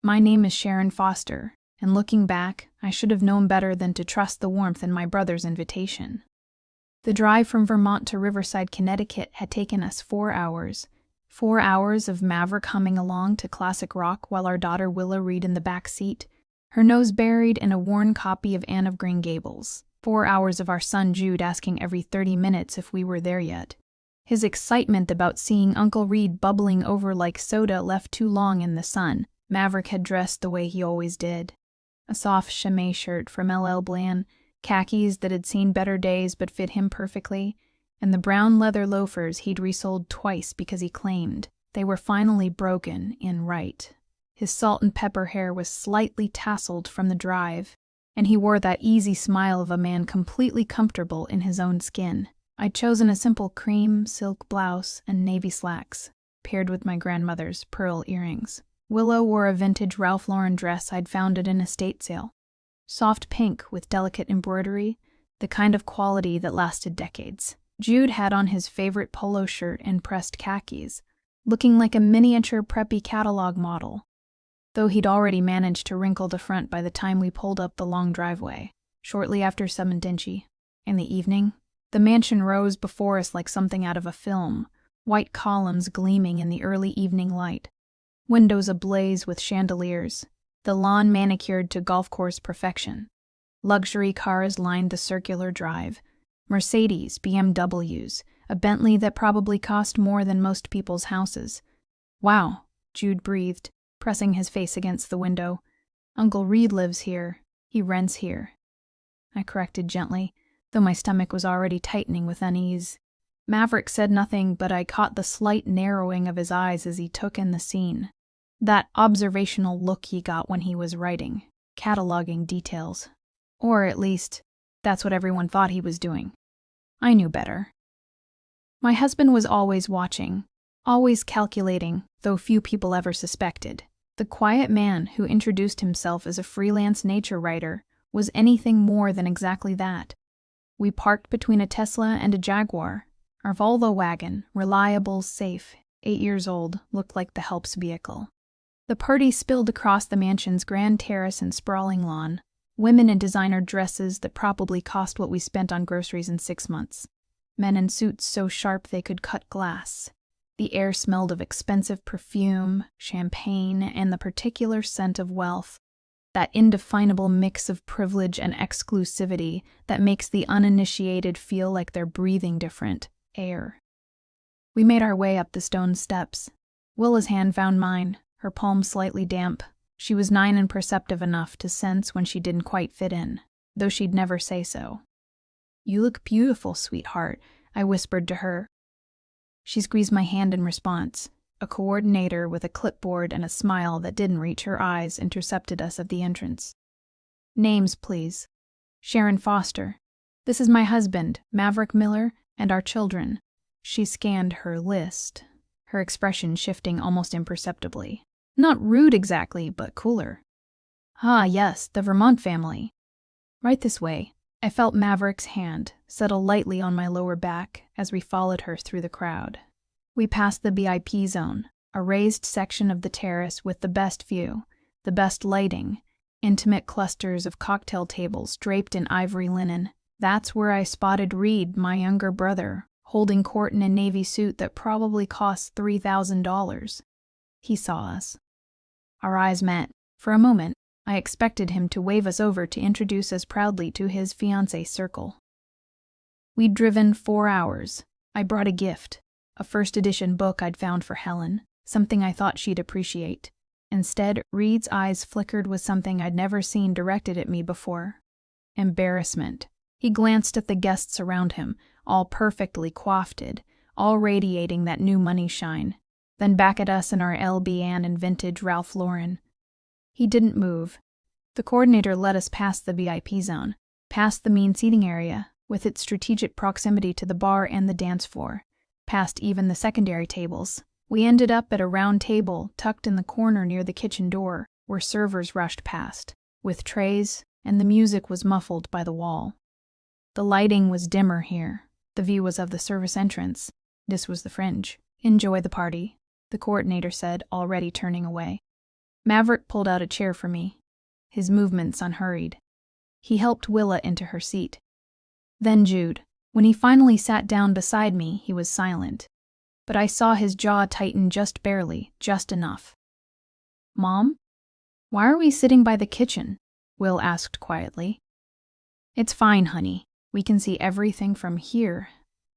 My name is Sharon Foster, and looking back, I should have known better than to trust the warmth in my brother's invitation. The drive from Vermont to Riverside, Connecticut had taken us 4 hours. 4 hours of Maverick humming along to classic rock while our daughter Willow read in the back seat, her nose buried in a worn copy of Anne of Green Gables. 4 hours of our son Jude asking every 30 minutes if we were there yet. His excitement about seeing Uncle Reed bubbling over like soda left too long in the sun. Maverick had dressed the way he always did. A soft chemise shirt from LL Blan, khakis that had seen better days but fit him perfectly, and the brown leather loafers he'd resoled twice because he claimed they were finally broken in right. His salt and pepper hair was slightly tasseled from the drive, and he wore that easy smile of a man completely comfortable in his own skin. I'd chosen a simple cream silk blouse and navy slacks, paired with my grandmother's pearl earrings. Willow wore a vintage Ralph Lauren dress I'd found at an estate sale. Soft pink with delicate embroidery, the kind of quality that lasted decades. Jude had on his favorite polo shirt and pressed khakis, looking like a miniature preppy catalog model, though he'd already managed to wrinkle the front by the time we pulled up the long driveway, shortly after 7:20. In the evening, the mansion rose before us like something out of a film, white columns gleaming in the early evening light, windows ablaze with chandeliers, the lawn manicured to golf course perfection. Luxury cars lined the circular drive, Mercedes, BMWs, a Bentley that probably cost more than most people's houses. Wow, Jude breathed, pressing his face against the window. Uncle Reed lives here. He rents here. I corrected gently, though my stomach was already tightening with unease. Maverick said nothing, but I caught the slight narrowing of his eyes as he took in the scene. That observational look he got when he was writing, cataloging details. Or at least, that's what everyone thought he was doing. I knew better. My husband was always watching, always calculating, though few people ever suspected. The quiet man who introduced himself as a freelance nature writer was anything more than exactly that. We parked between a Tesla and a Jaguar. Our Volvo wagon, reliable, safe, 8 years old, looked like the help's vehicle. The party spilled across the mansion's grand terrace and sprawling lawn, women in designer dresses that probably cost what we spent on groceries in 6 months, men in suits so sharp they could cut glass. The air smelled of expensive perfume, champagne, and the particular scent of wealth, that indefinable mix of privilege and exclusivity that makes the uninitiated feel like they're breathing different air. We made our way up the stone steps. Willa's hand found mine, her palm slightly damp. She was 9 and perceptive enough to sense when she didn't quite fit in, though she'd never say so. "You look beautiful, sweetheart," I whispered to her. She squeezed my hand in response. A coordinator with a clipboard and a smile that didn't reach her eyes intercepted us at the entrance. "Names, please." "Sharon Foster. This is my husband, Maverick Miller, and our children." She scanned her list, her expression shifting almost imperceptibly. Not rude exactly, but cooler. "Ah, yes, the Vermont family." "Right this way." I felt Maverick's hand settle lightly on my lower back as we followed her through the crowd. We passed the VIP zone, a raised section of the terrace with the best view, the best lighting, intimate clusters of cocktail tables draped in ivory linen. That's where I spotted Reed, my younger brother, holding court in a navy suit that probably cost $3,000. He saw us. Our eyes met. For a moment, I expected him to wave us over to introduce us proudly to his fiancé circle. We'd driven 4 hours. I brought a gift, a first edition book I'd found for Helen, something I thought she'd appreciate. Instead, Reed's eyes flickered with something I'd never seen directed at me before. Embarrassment. He glanced at the guests around him, all perfectly coiffed, all radiating that new money shine, then back at us in our LB Ann and vintage Ralph Lauren. He didn't move. The coordinator led us past the VIP zone, past the mean seating area, with its strategic proximity to the bar and the dance floor, past even the secondary tables. We ended up at a round table tucked in the corner near the kitchen door, where servers rushed past, with trays, and the music was muffled by the wall. The lighting was dimmer here. The view was of the service entrance. This was the fringe. "Enjoy the party," the coordinator said, already turning away. Maverick pulled out a chair for me, his movements unhurried. He helped Willa into her seat. Then Jude. When he finally sat down beside me, he was silent. But I saw his jaw tighten just barely, just enough. "Mom? Why are we sitting by the kitchen?" Will asked quietly. "It's fine, honey. We can see everything from here."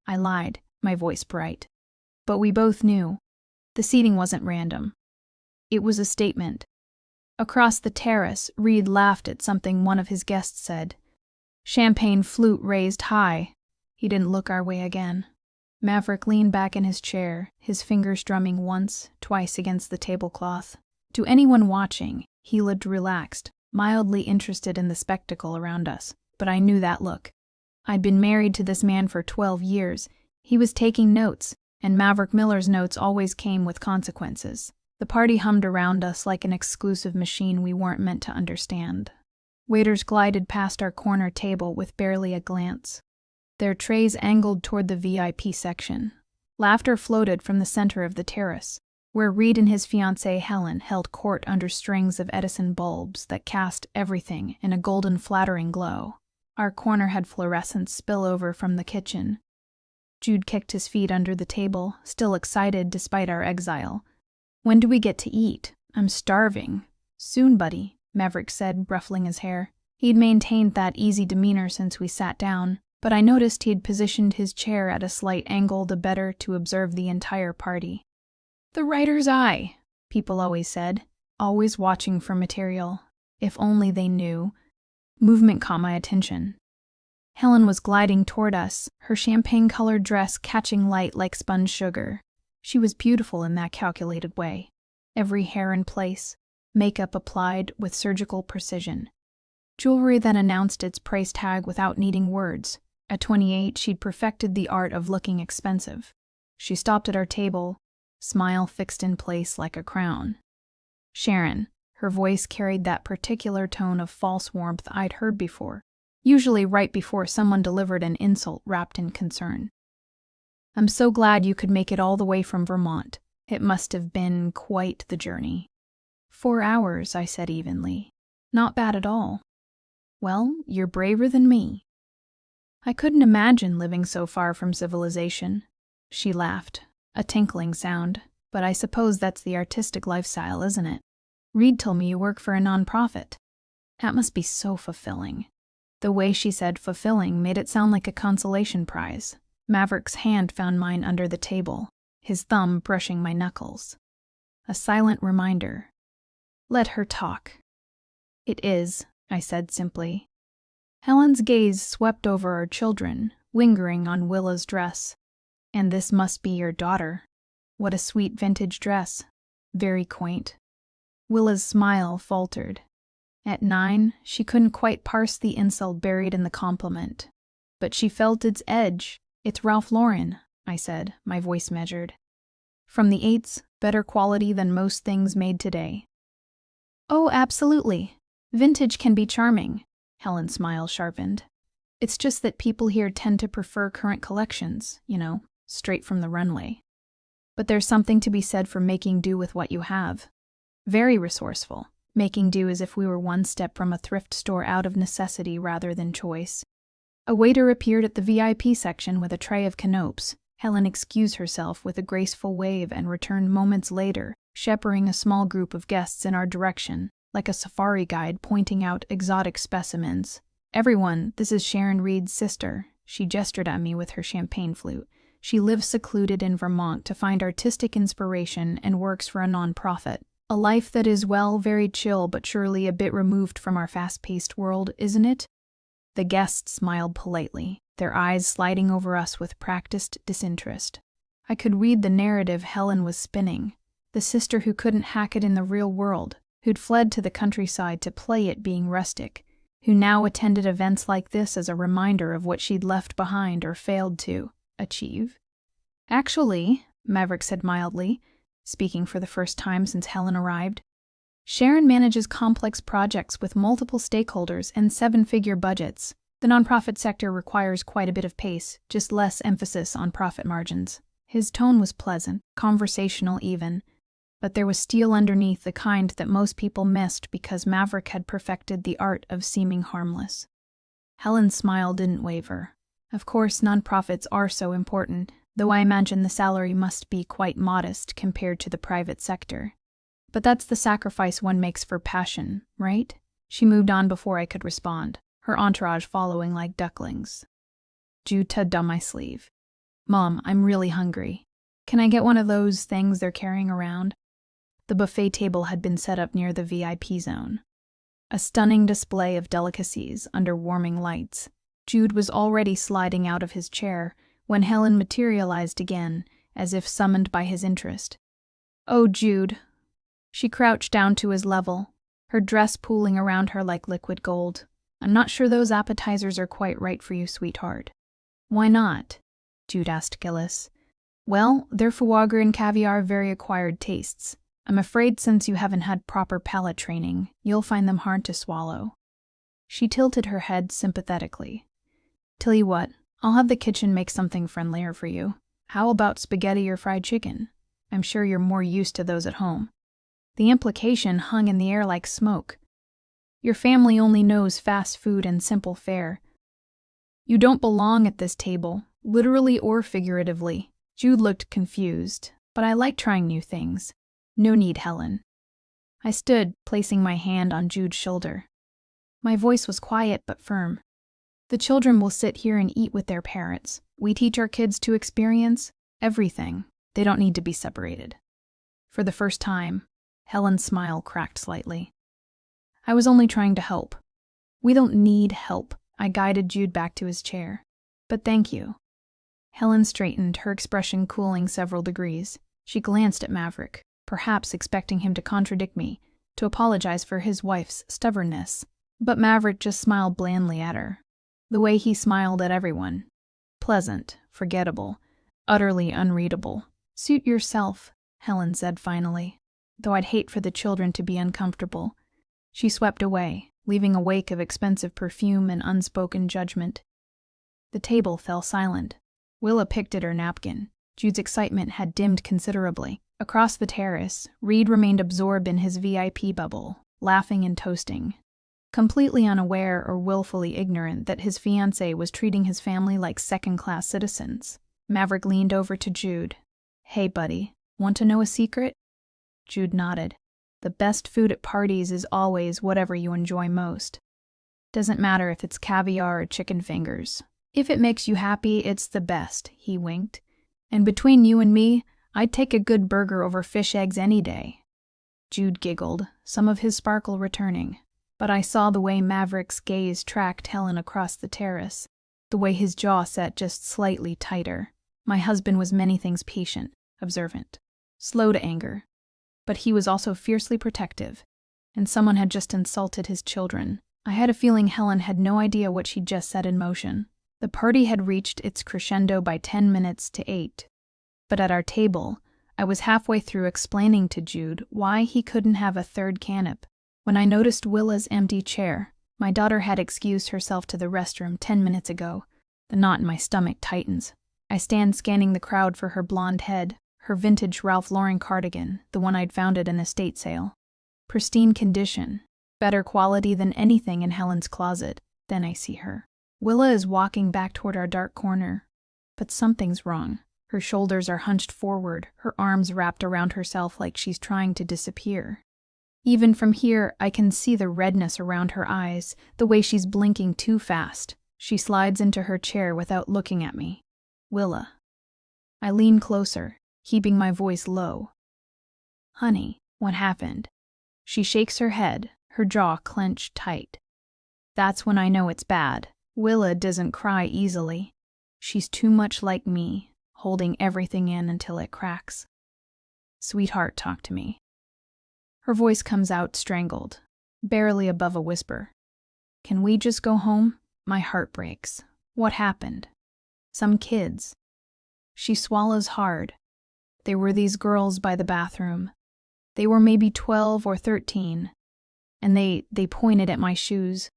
I lied, my voice bright. But we both knew. The seating wasn't random. It was a statement. Across the terrace, Reed laughed at something one of his guests said. Champagne flute raised high. He didn't look our way again. Maverick leaned back in his chair, his fingers drumming once, twice against the tablecloth. To anyone watching, he looked relaxed, mildly interested in the spectacle around us, but I knew that look. I'd been married to this man for 12 years. He was taking notes, and Maverick Miller's notes always came with consequences. The party hummed around us like an exclusive machine we weren't meant to understand. Waiters glided past our corner table with barely a glance. Their trays angled toward the VIP section. Laughter floated from the center of the terrace, where Reed and his fiancée Helen held court under strings of Edison bulbs that cast everything in a golden flattering glow. Our corner had fluorescent spillover from the kitchen. Jude kicked his feet under the table, still excited despite our exile. "When do we get to eat? I'm starving." "Soon, buddy," Maverick said, ruffling his hair. He'd maintained that easy demeanor since we sat down, but I noticed he'd positioned his chair at a slight angle the better to observe the entire party. "The writer's eye," people always said, always watching for material. If only they knew. Movement caught my attention. Helen was gliding toward us, her champagne-colored dress catching light like sponge sugar. She was beautiful in that calculated way. Every hair in place, makeup applied with surgical precision. Jewelry that announced its price tag without needing words. At 28, she'd perfected the art of looking expensive. She stopped at our table, smile fixed in place like a crown. "Sharon." Her voice carried that particular tone of false warmth I'd heard before, usually right before someone delivered an insult wrapped in concern. "I'm so glad you could make it all the way from Vermont. It must have been quite the journey." 4 hours, I said evenly. "Not bad at all." "Well, you're braver than me." "I couldn't imagine living so far from civilization." She laughed, a tinkling sound, but I suppose that's the artistic lifestyle, isn't it? "Reed told me you work for a nonprofit." "That must be so fulfilling." The way she said fulfilling made it sound like a consolation prize. Maverick's hand found mine under the table, his thumb brushing my knuckles. A silent reminder. Let her talk. "It is," I said simply. Helen's gaze swept over our children, lingering on Willa's dress. "And this must be your daughter. What a sweet vintage dress. Very quaint." Willa's smile faltered. At 9, she couldn't quite parse the insult buried in the compliment. But she felt its edge. "It's Ralph Lauren," I said, my voice measured. "From the 8s, better quality than most things made today." "Oh, absolutely. Vintage can be charming." Helen's smile sharpened. "It's just that people here tend to prefer current collections, straight from the runway. But there's something to be said for making do with what you have. Very resourceful, making do as if we were one step from a thrift store out of necessity rather than choice." A waiter appeared at the VIP section with a tray of canapes. Helen excused herself with a graceful wave and returned moments later, shepherding a small group of guests in our direction, like a safari guide pointing out exotic specimens. "Everyone, this is Sharon Reed's sister." She gestured at me with her champagne flute. "She lives secluded in Vermont to find artistic inspiration and works for a nonprofit. A life that is, well, very chill but surely a bit removed from our fast-paced world, isn't it?" The guests smiled politely, their eyes sliding over us with practiced disinterest. I could read the narrative Helen was spinning. The sister who couldn't hack it in the real world, who'd fled to the countryside to play at being rustic, who now attended events like this as a reminder of what she'd left behind or failed to achieve. "Actually," Maverick said mildly, speaking for the first time since Helen arrived, "Sharon manages complex projects with multiple stakeholders and 7-figure budgets. The nonprofit sector requires quite a bit of pace, just less emphasis on profit margins." His tone was pleasant, conversational even. But there was steel underneath, the kind that most people missed because Maverick had perfected the art of seeming harmless. Helen's smile didn't waver. Of course, nonprofits are so important, though I imagine the salary must be quite modest compared to the private sector. But that's the sacrifice one makes for passion, right? She moved on before I could respond, her entourage following like ducklings. Jude tugged on my sleeve. Mom, I'm really hungry. Can I get one of those things they're carrying around? The buffet table had been set up near the VIP zone. A stunning display of delicacies under warming lights. Jude was already sliding out of his chair when Helen materialized again, as if summoned by his interest. Oh, Jude. She crouched down to his level, her dress pooling around her like liquid gold. I'm not sure those appetizers are quite right for you, sweetheart. Why not? Jude asked Gillis. Well, their foie gras and caviar are very acquired tastes. I'm afraid since you haven't had proper palate training, you'll find them hard to swallow. She tilted her head sympathetically. Tell you what, I'll have the kitchen make something friendlier for you. How about spaghetti or fried chicken? I'm sure you're more used to those at home. The implication hung in the air like smoke. Your family only knows fast food and simple fare. You don't belong at this table, literally or figuratively. Jude looked confused, but I like trying new things. No need, Helen. I stood, placing my hand on Jude's shoulder. My voice was quiet but firm. The children will sit here and eat with their parents. We teach our kids to experience everything. They don't need to be separated. For the first time, Helen's smile cracked slightly. I was only trying to help. We don't need help. I guided Jude back to his chair. But thank you. Helen straightened, her expression cooling several degrees. She glanced at Maverick, perhaps expecting him to contradict me, to apologize for his wife's stubbornness. But Maverick just smiled blandly at her. The way he smiled at everyone. Pleasant, forgettable, utterly unreadable. Suit yourself, Helen said finally, though I'd hate for the children to be uncomfortable. She swept away, leaving a wake of expensive perfume and unspoken judgment. The table fell silent. Willa picked at her napkin. Jude's excitement had dimmed considerably. Across the terrace, Reed remained absorbed in his VIP bubble, laughing and toasting. Completely unaware or willfully ignorant that his fiancée was treating his family like second-class citizens. Maverick leaned over to Jude. Hey, buddy, want to know a secret? Jude nodded. The best food at parties is always whatever you enjoy most. Doesn't matter if it's caviar or chicken fingers. If it makes you happy, it's the best, he winked. And between you and me, I'd take a good burger over fish eggs any day. Jude giggled, some of his sparkle returning. But I saw the way Maverick's gaze tracked Helen across the terrace, the way his jaw set just slightly tighter. My husband was many things patient, observant, slow to anger. But he was also fiercely protective, and someone had just insulted his children. I had a feeling Helen had no idea what she'd just set in motion. The party had reached its crescendo by 10 minutes to 8. But at our table, I was halfway through explaining to Jude why he couldn't have a third canapé. When I noticed Willa's empty chair, my daughter had excused herself to the restroom 10 minutes ago. The knot in my stomach tightens. I stand scanning the crowd for her blonde head, her vintage Ralph Lauren cardigan, the one I'd found at an estate sale. Pristine condition, better quality than anything in Helen's closet. Then I see her. Willa is walking back toward our dark corner. But something's wrong. Her shoulders are hunched forward, her arms wrapped around herself like she's trying to disappear. Even from here, I can see the redness around her eyes, the way she's blinking too fast. She slides into her chair without looking at me. Willa. I lean closer, keeping my voice low. Honey, what happened? She shakes her head, her jaw clenched tight. That's when I know it's bad. Willa doesn't cry easily. She's too much like me, holding everything in until it cracks. Sweetheart, talk to me. Her voice comes out strangled, barely above a whisper. Can we just go home? My heart breaks. What happened? Some kids. She swallows hard. There were these girls by the bathroom. They were maybe 12 or 13, and they pointed at my shoes.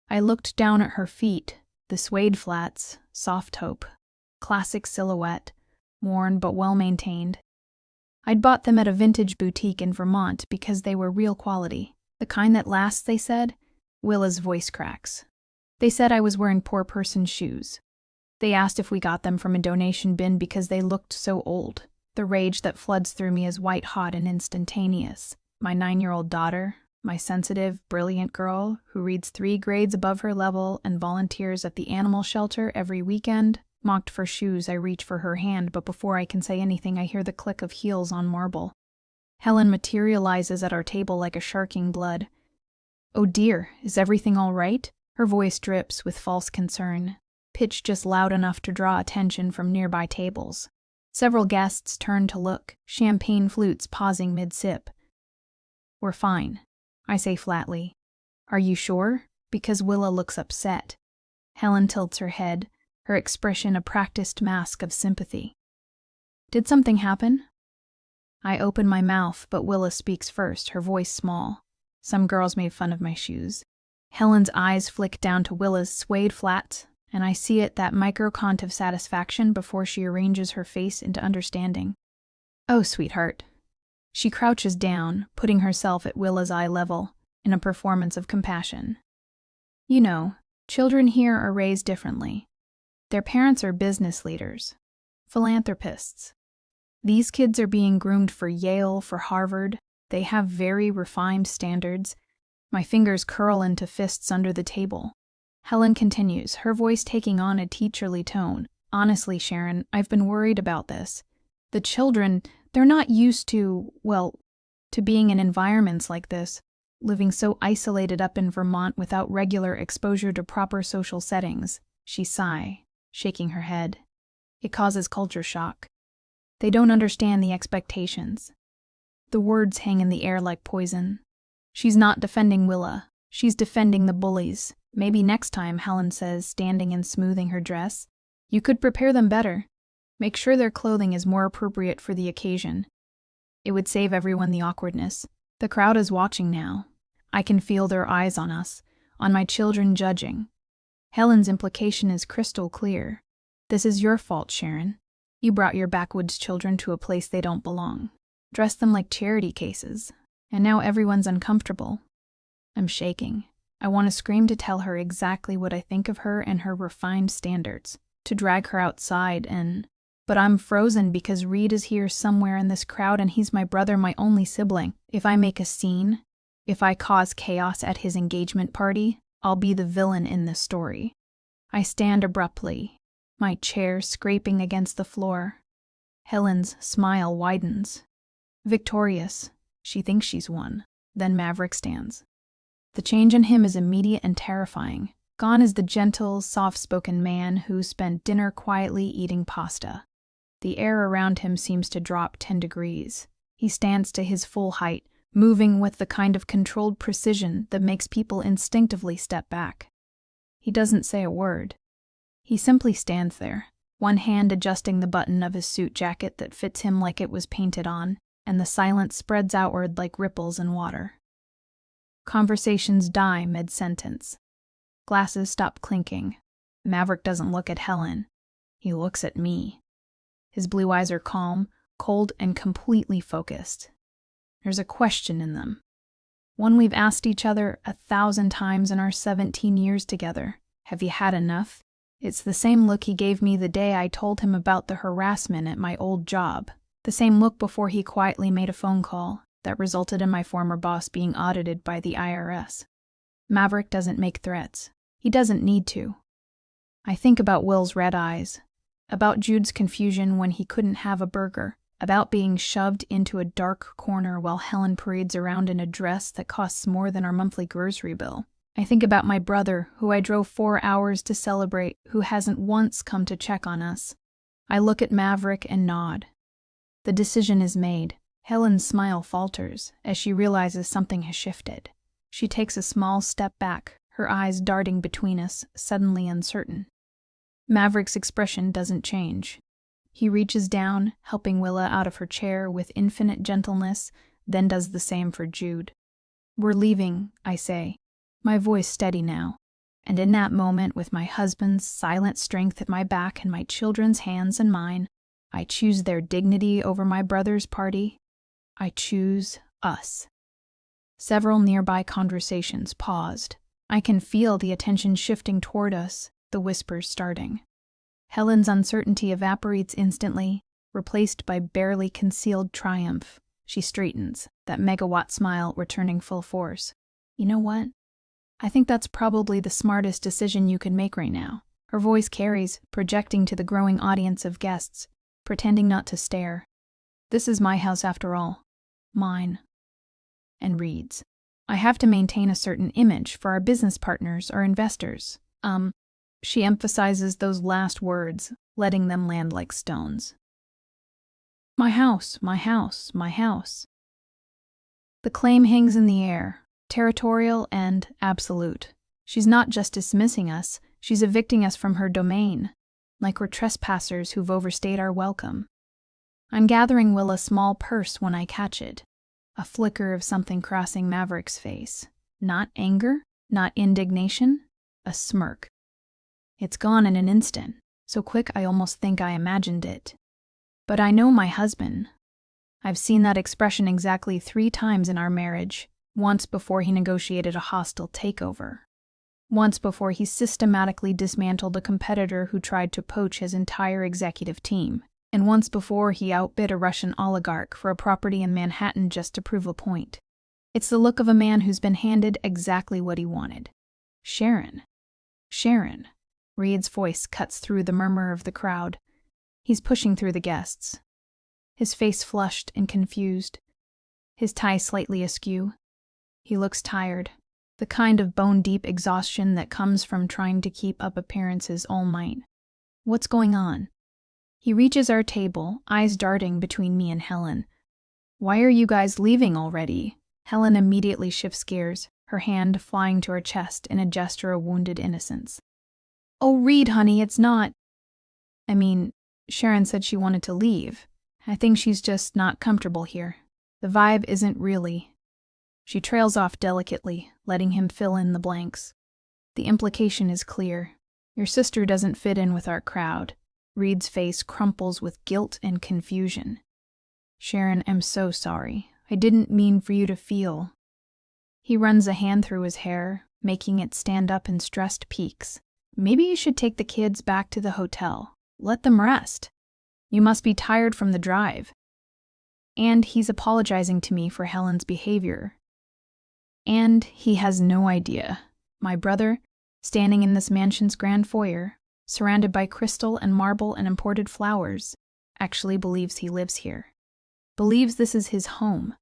I looked down at her feet, the suede flats, soft taupe, classic silhouette, worn but well maintained. I'd bought them at a vintage boutique in Vermont because they were real quality. The kind that lasts, they said. Willa's voice cracks. They said I was wearing poor person's shoes. They asked if we got them from a donation bin because they looked so old. The rage that floods through me is white-hot and instantaneous. My 9-year-old daughter, my sensitive, brilliant girl who reads 3 grades above her level and volunteers at the animal shelter every weekend, mocked for shoes. I reach for her hand, but before I can say anything, I hear the click of heels on marble. Helen materializes at our table like a sharking blood. "Oh dear, is everything all right?" Her voice drips with false concern, pitched just loud enough to draw attention from nearby tables. Several guests turn to look, champagne flutes pausing mid-sip. "We're fine," I say flatly. "Are you sure?" Because Willa looks upset. Helen tilts her head, her expression a practiced mask of sympathy. "Did something happen?" I open my mouth, but Willa speaks first, her voice small. "Some girls made fun of my shoes." Helen's eyes flick down to Willa's suede flats, and I see it, that microcont of satisfaction before she arranges her face into understanding. "Oh, sweetheart." She crouches down, putting herself at Willa's eye level, in a performance of compassion. "You know, children here are raised differently. Their parents are business leaders, philanthropists. These kids are being groomed for Yale, for Harvard. They have very refined standards." My fingers curl into fists under the table. Helen continues, her voice taking on a teacherly tone. "Honestly, Sharon, I've been worried about this. The children, they're not used to being in environments like this, living so isolated up in Vermont without regular exposure to proper social settings." She sighs, shaking her head. "It causes culture shock. They don't understand the expectations." The words hang in the air like poison. She's not defending Willa. She's defending the bullies. "Maybe next time," Helen says, standing and smoothing her dress, "you could prepare them better. Make sure their clothing is more appropriate for the occasion. It would save everyone the awkwardness. The crowd is watching now. I can feel their eyes on us, on my children judging." Helen's implication is crystal clear. "This is your fault, Sharon. You brought your backwoods children to a place they don't belong. Dressed them like charity cases. And now everyone's uncomfortable." I'm shaking. I want to scream to tell her exactly what I think of her and her refined standards, to drag her outside but I'm frozen because Reed is here somewhere in this crowd and he's my brother, my only sibling. If I make a scene, if I cause chaos at his engagement party, I'll be the villain in this story. I stand abruptly, my chair scraping against the floor. Helen's smile widens. Victorious. She thinks she's won. Then Maverick stands. The change in him is immediate and terrifying. Gone is the gentle, soft-spoken man who spent dinner quietly eating pasta. The air around him seems to drop 10 degrees. He stands to his full height, moving with the kind of controlled precision that makes people instinctively step back. He doesn't say a word. He simply stands there, one hand adjusting the button of his suit jacket that fits him like it was painted on, and the silence spreads outward like ripples in water. Conversations die mid-sentence. Glasses stop clinking. Maverick doesn't look at Helen. He looks at me. His blue eyes are calm, cold, and completely focused. There's a question in them. One we've asked each other 1,000 times in our 17 years together. "Have you had enough?" It's the same look he gave me the day I told him about the harassment at my old job. The same look before he quietly made a phone call that resulted in my former boss being audited by the IRS. Maverick doesn't make threats. He doesn't need to. I think about Will's red eyes, about Jude's confusion when he couldn't have a burger, about being shoved into a dark corner while Helen parades around in a dress that costs more than our monthly grocery bill. I think about my brother, who I drove 4 hours to celebrate, who hasn't once come to check on us. I look at Maverick and nod. The decision is made. Helen's smile falters as she realizes something has shifted. She takes a small step back, her eyes darting between us, suddenly uncertain. Maverick's expression doesn't change. He reaches down, helping Willa out of her chair with infinite gentleness, then does the same for Jude. "We're leaving," I say, my voice steady now. And in that moment, with my husband's silent strength at my back and my children's hands in mine, I choose their dignity over my brother's party. I choose us. Several nearby conversations paused. I can feel the attention shifting toward us, the whispers starting. Helen's uncertainty evaporates instantly, replaced by barely concealed triumph. She straightens, that megawatt smile returning full force. You know what? I think that's probably the smartest decision you could make right now. Her voice carries, projecting to the growing audience of guests, pretending not to stare. This is my house after all. Mine. And reads, I have to maintain a certain image for our business partners or investors. She emphasizes those last words, letting them land like stones. My house, my house, my house. The claim hangs in the air, territorial and absolute. She's not just dismissing us, she's evicting us from her domain, like we're trespassers who've overstayed our welcome. I'm gathering Will a small purse when I catch it, a flicker of something crossing Maverick's face. Not anger, not indignation, a smirk. It's gone in an instant, so quick I almost think I imagined it. But I know my husband. I've seen that expression exactly 3 times in our marriage, once before he negotiated a hostile takeover. Once before he systematically dismantled a competitor who tried to poach his entire executive team, and once before he outbid a Russian oligarch for a property in Manhattan just to prove a point. It's the look of a man who's been handed exactly what he wanted. Sharon. Sharon. Reed's voice cuts through the murmur of the crowd. He's pushing through the guests. His face flushed and confused. His tie slightly askew. He looks tired. The kind of bone-deep exhaustion that comes from trying to keep up appearances all night. What's going on? He reaches our table, eyes darting between me and Helen. Why are you guys leaving already? Helen immediately shifts gears, her hand flying to her chest in a gesture of wounded innocence. Oh, Reed, honey, it's not. Sharon said she wanted to leave. I think she's just not comfortable here. The vibe isn't really. She trails off delicately, letting him fill in the blanks. The implication is clear. Your sister doesn't fit in with our crowd. Reed's face crumples with guilt and confusion. Sharon, I'm so sorry. I didn't mean for you to feel. He runs a hand through his hair, making it stand up in stressed peaks. Maybe you should take the kids back to the hotel. Let them rest. You must be tired from the drive. And he's apologizing to me for Helen's behavior. And he has no idea. My brother, standing in this mansion's grand foyer, surrounded by crystal and marble and imported flowers, actually believes he lives here. Believes this is his home,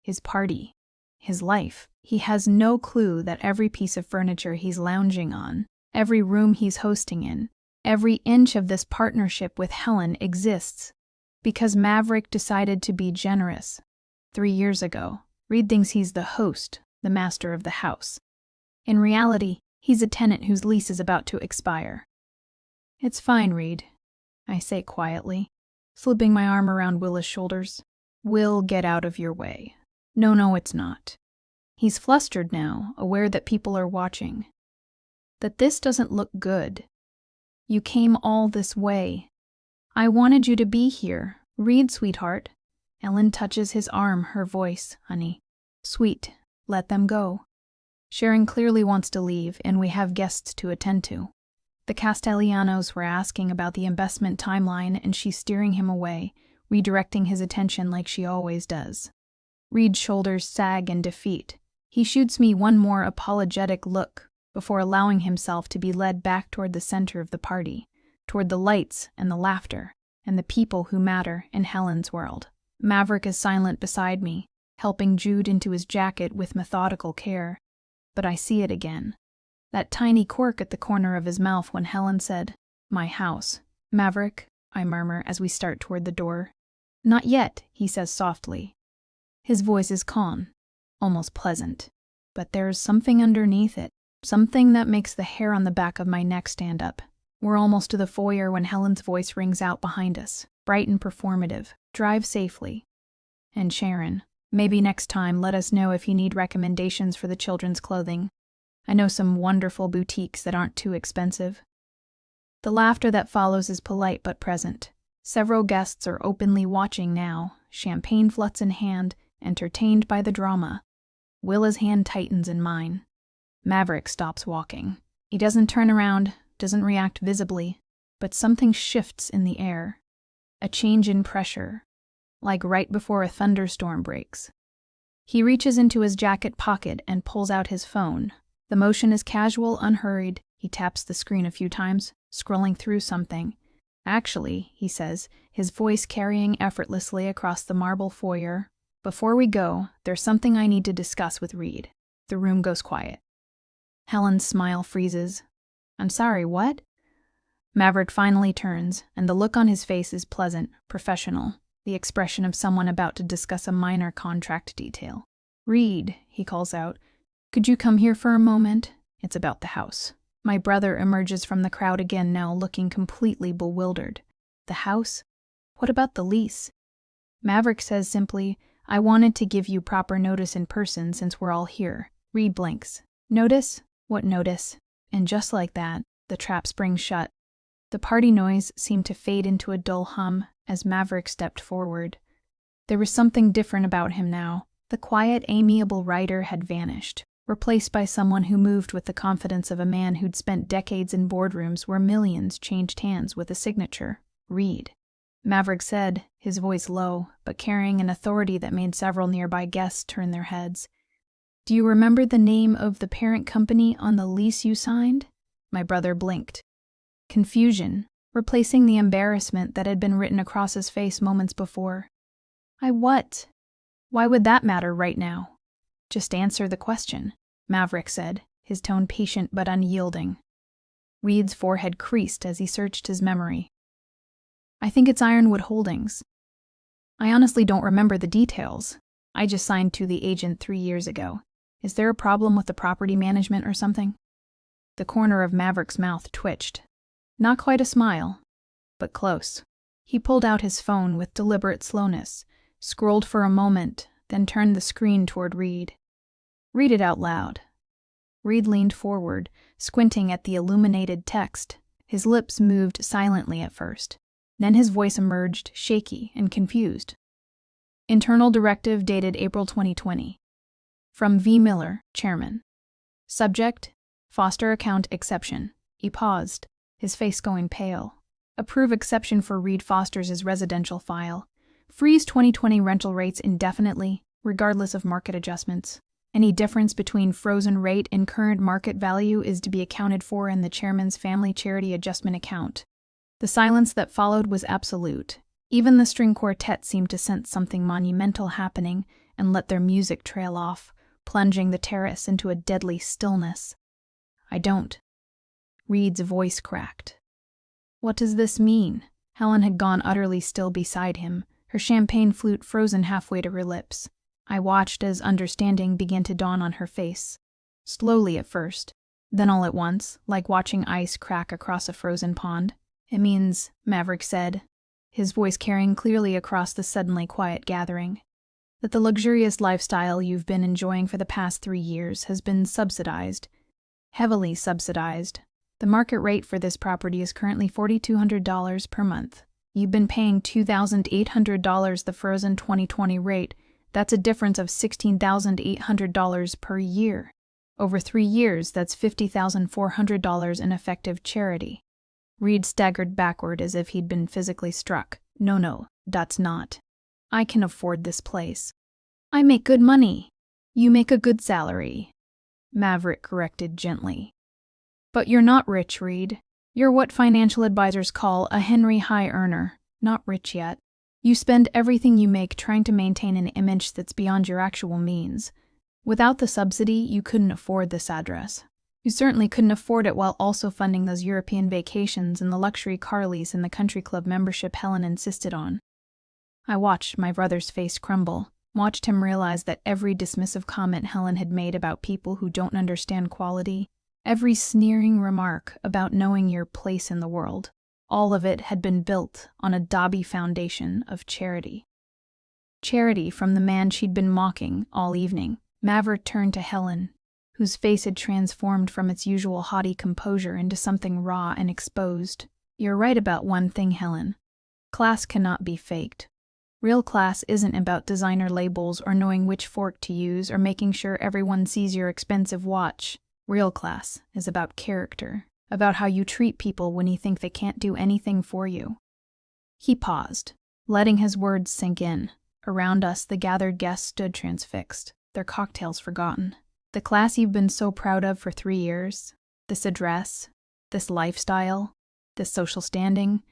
his party, his life. He has no clue that every piece of furniture he's lounging on, every room he's hosting in, every inch of this partnership with Helen exists because Maverick decided to be generous. 3 years ago, Reed thinks he's the host, the master of the house. In reality, he's a tenant whose lease is about to expire. It's fine, Reed, I say quietly, slipping my arm around Willa's shoulders. We'll get out of your way. No, it's not. He's flustered now, aware that people are watching. That this doesn't look good. You came all this way. I wanted you to be here. Reed, sweetheart. Ellen touches his arm, her voice, honey. Sweet, let them go. Sharon clearly wants to leave, and we have guests to attend to. The Castellanos were asking about the investment timeline, and she's steering him away, redirecting his attention like she always does. Reed's shoulders sag in defeat. He shoots me one more apologetic look before allowing himself to be led back toward the center of the party, toward the lights and the laughter, and the people who matter in Helen's world. Maverick is silent beside me, helping Jude into his jacket with methodical care. But I see it again. That tiny quirk at the corner of his mouth when Helen said, "My house." "Maverick," I murmur as we start toward the door. "Not yet," he says softly. His voice is calm, almost pleasant, but there's something underneath it, something that makes the hair on the back of my neck stand up. We're almost to the foyer when Helen's voice rings out behind us, bright and performative. Drive safely. And Sharon, maybe next time let us know if you need recommendations for the children's clothing. I know some wonderful boutiques that aren't too expensive. The laughter that follows is polite but present, Several guests are openly watching now, champagne flutes in hand, entertained by the drama. Willa's hand tightens in mine. Maverick stops walking. He doesn't turn around, doesn't react visibly, but something shifts in the air. A change in pressure, like right before a thunderstorm breaks. He reaches into his jacket pocket and pulls out his phone. The motion is casual, unhurried. He taps the screen a few times, scrolling through something. Actually, he says, his voice carrying effortlessly across the marble foyer, before we go, there's something I need to discuss with Reed. The room goes quiet. Helen's smile freezes. I'm sorry, what? Maverick finally turns, and the look on his face is pleasant, professional, the expression of someone about to discuss a minor contract detail. Reed, he calls out, could you come here for a moment? It's about the house. My brother emerges from the crowd again now, looking completely bewildered. The house? What about the lease? Maverick says simply, I wanted to give you proper notice in person since we're all here. Reed blinks. Notice? What notice? And just like that, the trap springs shut. The party noise seemed to fade into a dull hum as Maverick stepped forward. There was something different about him now. The quiet, amiable writer had vanished, replaced by someone who moved with the confidence of a man who'd spent decades in boardrooms where millions changed hands with a signature. Reed. Maverick said, his voice low, but carrying an authority that made several nearby guests turn their heads. Do you remember the name of the parent company on the lease you signed? My brother blinked. Confusion, replacing the embarrassment that had been written across his face moments before. What? Why would that matter right now? Just answer the question, Maverick said, his tone patient but unyielding. Reed's forehead creased as he searched his memory. I think it's Ironwood Holdings. I honestly don't remember the details. I just signed to the agent 3 years ago. Is there a problem with the property management or something? The corner of Maverick's mouth twitched. Not quite a smile, but close. He pulled out his phone with deliberate slowness, scrolled for a moment, then turned the screen toward Reed. Read it out loud. Reed leaned forward, squinting at the illuminated text. His lips moved silently at first. Then his voice emerged, shaky and confused. Internal directive dated April 2020. From V. Miller, Chairman. Subject, Foster account exception. He paused, his face going pale. Approve exception for Reed Foster's residential file. Freeze 2020 rental rates indefinitely, regardless of market adjustments. Any difference between frozen rate and current market value is to be accounted for in the chairman's family charity adjustment account. The silence that followed was absolute. Even the string quartet seemed to sense something monumental happening and let their music trail off, plunging the terrace into a deadly stillness. I don't. Reed's voice cracked. What does this mean? Helen had gone utterly still beside him, her champagne flute frozen halfway to her lips. I watched as understanding began to dawn on her face. Slowly at first, then all at once, like watching ice crack across a frozen pond. It means, Maverick said, his voice carrying clearly across the suddenly quiet gathering, that the luxurious lifestyle you've been enjoying for the past 3 years has been subsidized. Heavily subsidized. The market rate for this property is currently $4,200 per month. You've been paying $2,800 the frozen 2020 rate. That's a difference of $16,800 per year. Over 3 years, that's $50,400 in effective charity. Reed staggered backward as if he'd been physically struck. No, that's not. I can afford this place. I make good money. You make a good salary. Maverick corrected gently. But you're not rich, Reed. You're what financial advisors call a Henry High earner. Not rich yet. You spend everything you make trying to maintain an image that's beyond your actual means. Without the subsidy, you couldn't afford this address. You certainly couldn't afford it while also funding those European vacations and the luxury car lease and the country club membership Helen insisted on. I watched my brother's face crumble, watched him realize that every dismissive comment Helen had made about people who don't understand quality, every sneering remark about knowing your place in the world, all of it had been built on a Dobby foundation of charity. Charity from the man she'd been mocking all evening. Maverick turned to Helen, whose face had transformed from its usual haughty composure into something raw and exposed. You're right about one thing, Helen. Class cannot be faked. Real class isn't about designer labels or knowing which fork to use or making sure everyone sees your expensive watch. Real class is about character, about how you treat people when you think they can't do anything for you. He paused, letting his words sink in. Around us, the gathered guests stood transfixed, their cocktails forgotten. The class you've been so proud of for 3 years, this address, this lifestyle, this social standing,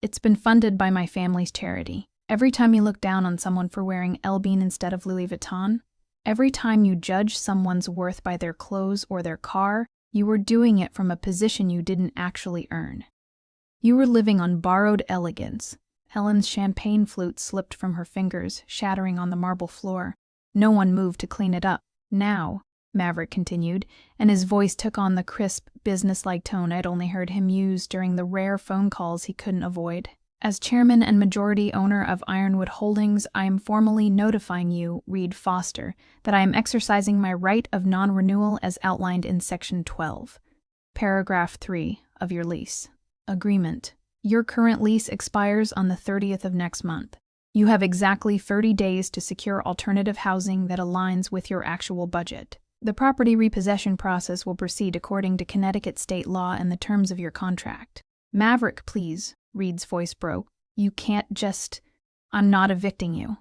it's been funded by my family's charity. Every time you look down on someone for wearing El Bean instead of Louis Vuitton, every time you judge someone's worth by their clothes or their car, you were doing it from a position you didn't actually earn. You were living on borrowed elegance. Helen's champagne flute slipped from her fingers, shattering on the marble floor. No one moved to clean it up. Now, Maverick continued, and his voice took on the crisp, businesslike tone I'd only heard him use during the rare phone calls he couldn't avoid. As chairman and majority owner of Ironwood Holdings, I am formally notifying you, Reed Foster, that I am exercising my right of non-renewal as outlined in Section 12, Paragraph 3 of your lease. Agreement. Your current lease expires on the 30th of next month. You have exactly 30 days to secure alternative housing that aligns with your actual budget. The property repossession process will proceed according to Connecticut state law and the terms of your contract. Maverick, please, Reed's voice broke. You can't just... I'm not evicting you,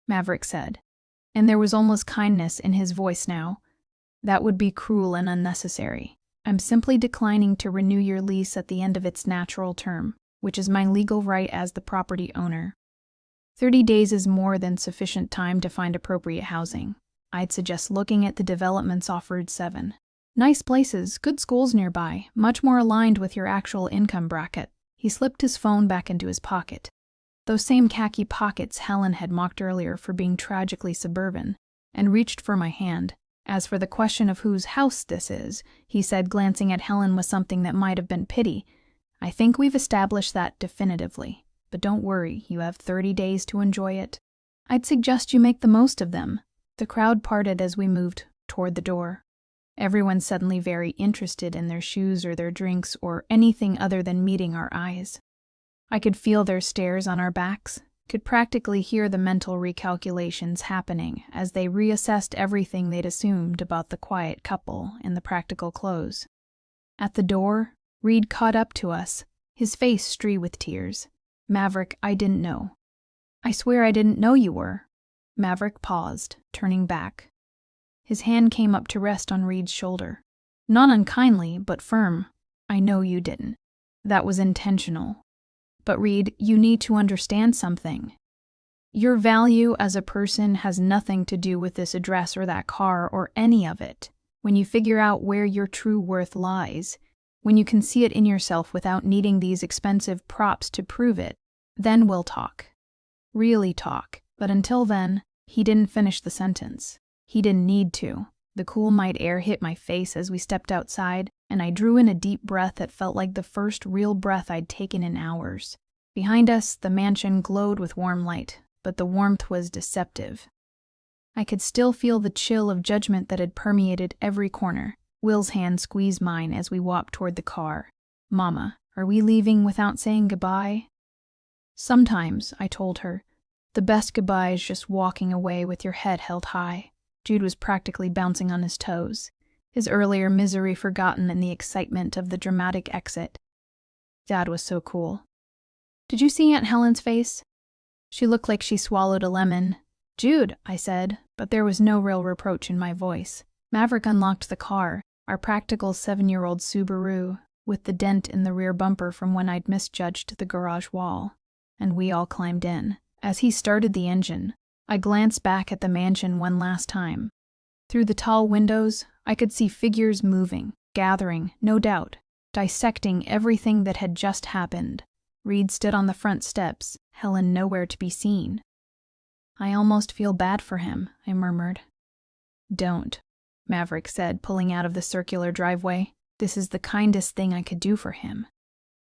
Maverick said, and there was almost kindness in his voice now. That would be cruel and unnecessary. I'm simply declining to renew your lease at the end of its natural term, which is my legal right as the property owner. 30 days is more than sufficient time to find appropriate housing. I'd suggest looking at the developments offered 7. Nice places, good schools nearby, much more aligned with your actual income bracket. He slipped his phone back into his pocket. Those same khaki pockets Helen had mocked earlier for being tragically suburban, and reached for my hand. As for the question of whose house this is, he said, glancing at Helen with something that might have been pity, I think we've established that definitively. But don't worry, you have 30 days to enjoy it. I'd suggest you make the most of them. The crowd parted as we moved toward the door. Everyone suddenly very interested in their shoes or their drinks or anything other than meeting our eyes. I could feel their stares on our backs, could practically hear the mental recalculations happening as they reassessed everything they'd assumed about the quiet couple in the practical clothes. At the door, Reed caught up to us, his face streaked with tears. Maverick, I didn't know. I swear I didn't know you were. Maverick paused, turning back. His hand came up to rest on Reed's shoulder. Not unkindly, but firm. I know you didn't. That was intentional. But Reed, you need to understand something. Your value as a person has nothing to do with this address or that car or any of it. When you figure out where your true worth lies, when you can see it in yourself without needing these expensive props to prove it, then we'll talk. Really talk. But until then, he didn't finish the sentence. He didn't need to. The cool night air hit my face as we stepped outside, and I drew in a deep breath that felt like the first real breath I'd taken in hours. Behind us, the mansion glowed with warm light, but the warmth was deceptive. I could still feel the chill of judgment that had permeated every corner. Will's hand squeezed mine as we walked toward the car. Mama, are we leaving without saying goodbye? Sometimes, I told her. The best goodbye is just walking away with your head held high. Jude was practically bouncing on his toes, his earlier misery forgotten in the excitement of the dramatic exit. Dad was so cool. Did you see Aunt Helen's face? She looked like she swallowed a lemon. Jude, I said, but there was no real reproach in my voice. Maverick unlocked the car, our practical 7-year-old Subaru, with the dent in the rear bumper from when I'd misjudged the garage wall, and we all climbed in. As he started the engine, I glanced back at the mansion one last time. Through the tall windows, I could see figures moving, gathering, no doubt, dissecting everything that had just happened. Reed stood on the front steps, Helen nowhere to be seen. I almost feel bad for him, I murmured. Don't, Maverick said, pulling out of the circular driveway. This is the kindest thing I could do for him.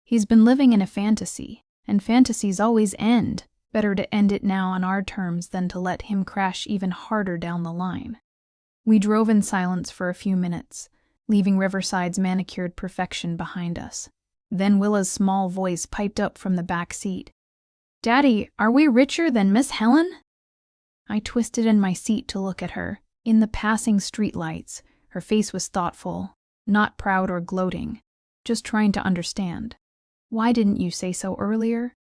He's been living in a fantasy, and fantasies always end. Better to end it now on our terms than to let him crash even harder down the line. We drove in silence for a few minutes, leaving Riverside's manicured perfection behind us. Then Willa's small voice piped up from the back seat. Daddy, are we richer than Miss Helen? I twisted in my seat to look at her. In the passing streetlights, her face was thoughtful, not proud or gloating, just trying to understand. Why didn't you say so earlier?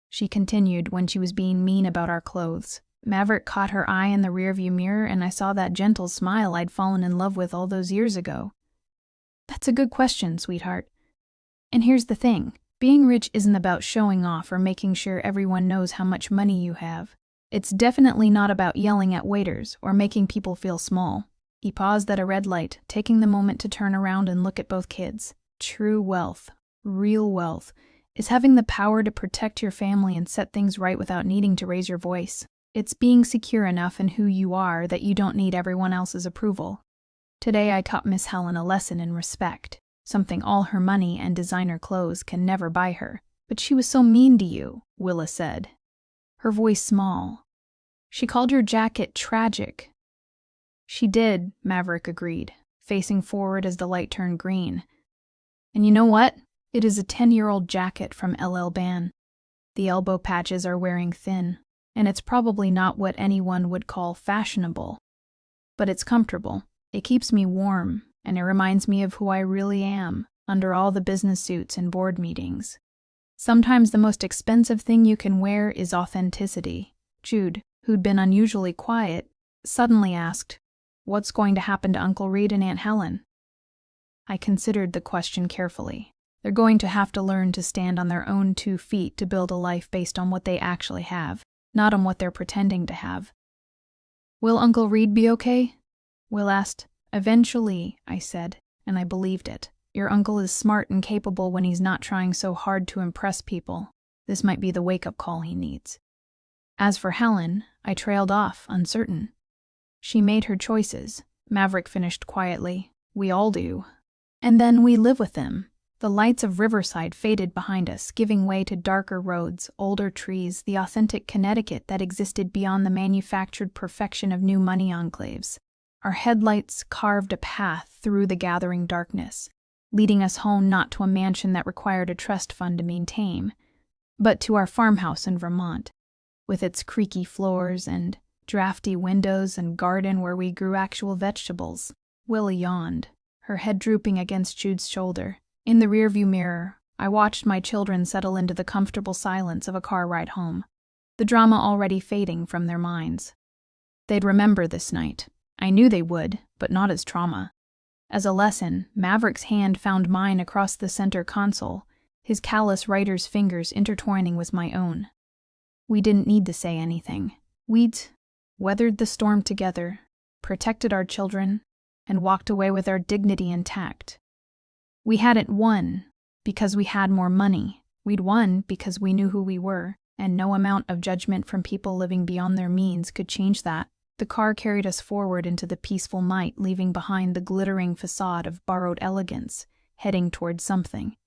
She continued when she was being mean about our clothes. Maverick caught her eye in the rearview mirror, and I saw that gentle smile I'd fallen in love with all those years ago. That's a good question, sweetheart. And here's the thing. Being rich isn't about showing off or making sure everyone knows how much money you have. It's definitely not about yelling at waiters or making people feel small. He paused at a red light, taking the moment to turn around and look at both kids. True wealth, real wealth, is having the power to protect your family and set things right without needing to raise your voice. It's being secure enough in who you are that you don't need everyone else's approval. Today I taught Miss Helen a lesson in respect, something all her money and designer clothes can never buy her. But she was so mean to you, Willa said, her voice small. She called your jacket tragic. She did, Maverick agreed, facing forward as the light turned green. And you know what? It is a 10-year-old jacket from LL Ban. The elbow patches are wearing thin, and it's probably not what anyone would call fashionable. But it's comfortable. It keeps me warm, and it reminds me of who I really am, under all the business suits and board meetings. Sometimes the most expensive thing you can wear is authenticity. Jude, who'd been unusually quiet, suddenly asked, "What's going to happen to Uncle Reed and Aunt Helen?" I considered the question carefully. They're going to have to learn to stand on their own 2 feet to build a life based on what they actually have, not on what they're pretending to have. Will Uncle Reed be okay? Will asked. Eventually, I said, and I believed it. Your uncle is smart and capable when he's not trying so hard to impress people. This might be the wake-up call he needs. As for Helen, I trailed off, uncertain. She made her choices, Maverick finished quietly. We all do. And then we live with them. The lights of Riverside faded behind us, giving way to darker roads, older trees, the authentic Connecticut that existed beyond the manufactured perfection of new money enclaves. Our headlights carved a path through the gathering darkness, leading us home not to a mansion that required a trust fund to maintain, but to our farmhouse in Vermont, with its creaky floors and drafty windows and garden where we grew actual vegetables. Willa yawned, her head drooping against Jude's shoulder. In the rearview mirror, I watched my children settle into the comfortable silence of a car ride home, the drama already fading from their minds. They'd remember this night. I knew they would, but not as trauma. As a lesson, Maverick's hand found mine across the center console, his callous writer's fingers intertwining with my own. We didn't need to say anything. We'd weathered the storm together, protected our children, and walked away with our dignity intact. We hadn't won because we had more money. We'd won because we knew who we were, and no amount of judgment from people living beyond their means could change that. The car carried us forward into the peaceful night, leaving behind the glittering facade of borrowed elegance, heading towards something.